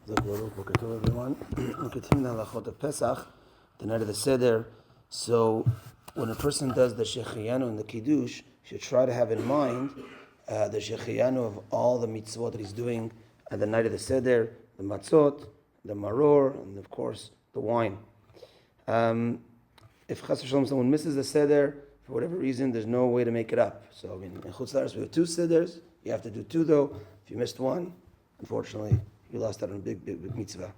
Everyone. We continue the Halachot of Pesach, the night of the Seder. So, when a person does the Shechiyanu and the Kiddush, he should try to have in mind the Shechiyanu of all the mitzvot that he's doing at the night of the Seder, the matzot, the maror, and of course the wine. If Chas v'Shalom someone misses the Seder for whatever reason, there's no way to make it up. So, in Chutz La'aretz we have 2 Seders. You have to do 2 though. If you missed one, unfortunately, you lost out on a big mitzvah.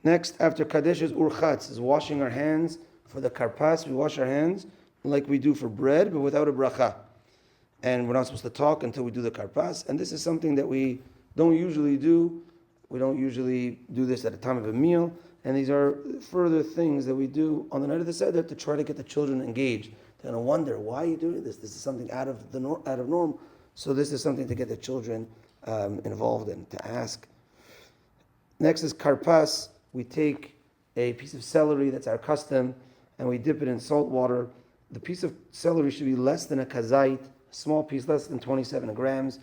Next, after Kaddish is Urchatz, is washing our hands. For the Karpas, we wash our hands like we do for bread, but without a bracha. And we're not supposed to talk until we do the Karpas. And this is something that we don't usually do. We don't usually do this at a time of a meal. And these are further things that we do on the night of the Seder to try to get the children engaged. They're going to wonder, why are you doing this? This is something out of norm. So this is something to get the children involved in, to ask. Next is Karpas. We take a piece of celery, that's our custom, and we dip it in salt water. The piece of celery should be less than a kazait, a small piece, less than 27 grams,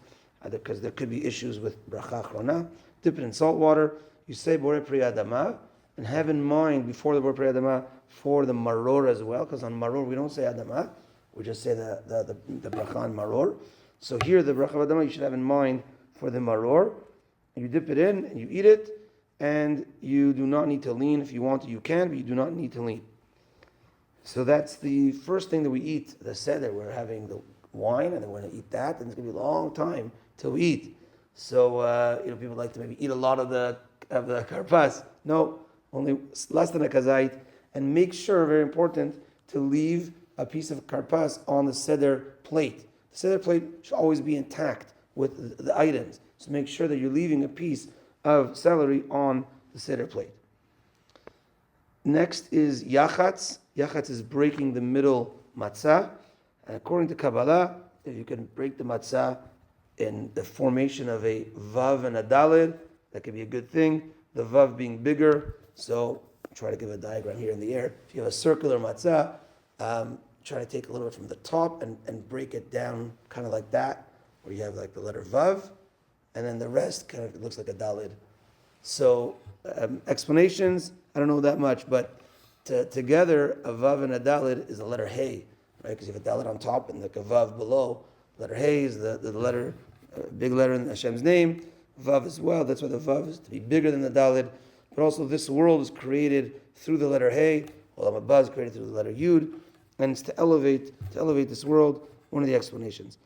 because there could be issues with bracha achrona. Dip it in salt water. You say Borei Pri Adama, and have in mind before the Borei Pri Adama for the maror as well, because on maror we don't say Adama, we just say the bracha on maror. So here the bracha of Adama you should have in mind for the maror. You dip it in and you eat it. And you do not need to lean. If you want to, you can, but you do not need to lean. So that's the first thing that we eat, the Seder. We're having the wine, and then we're going to eat that, and it's going to be a long time till we eat. So, people like to maybe eat a lot of the karpas. No, only less than a kazait. And make sure, very important, to leave a piece of karpas on the Seder plate. The Seder plate should always be intact with the items. So make sure that you're leaving a piece of celery on the Seder plate. Next is Yachatz. Yachatz is breaking the middle matzah. And according to Kabbalah, if you can break the matzah in the formation of a vav and a dalid, that could be a good thing. The vav being bigger, so try to give a diagram here in the air. If you have a circular matzah, try to take a little bit from the top and break it down kind of like that, where you have like the letter vav, and then the rest kind of looks like a dalid. So explanations, I don't know that much, but together a vav and a dalid is the letter hey, right? Because you have a dalid on top and like a vav below. Letter hey is the letter, big letter in Hashem's name. Vav as well. That's why the vav is to be bigger than the dalid. But also this world is created through the letter hey. Olam haba is created through the letter yud, and it's to elevate this world. One of the explanations.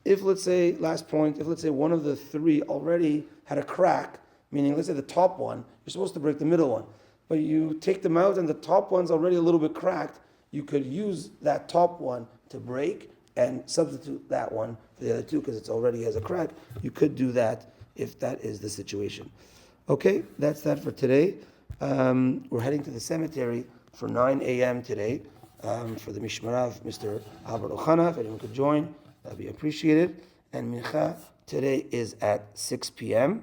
If let's say, last point, if let's say one of the 3 already had a crack, meaning let's say the top one, you're supposed to break the middle one, but you take them out and the top one's already a little bit cracked, you could use that top one to break and substitute that one for the other 2 because it already has a crack. You could do that if that is the situation. Okay, that's that for today. We're heading to the cemetery for 9 a.m. today for the Mishmarav, Mr. Albert Ochana. If anyone could join, that'd be appreciated. And Mincha today is at 6 p.m.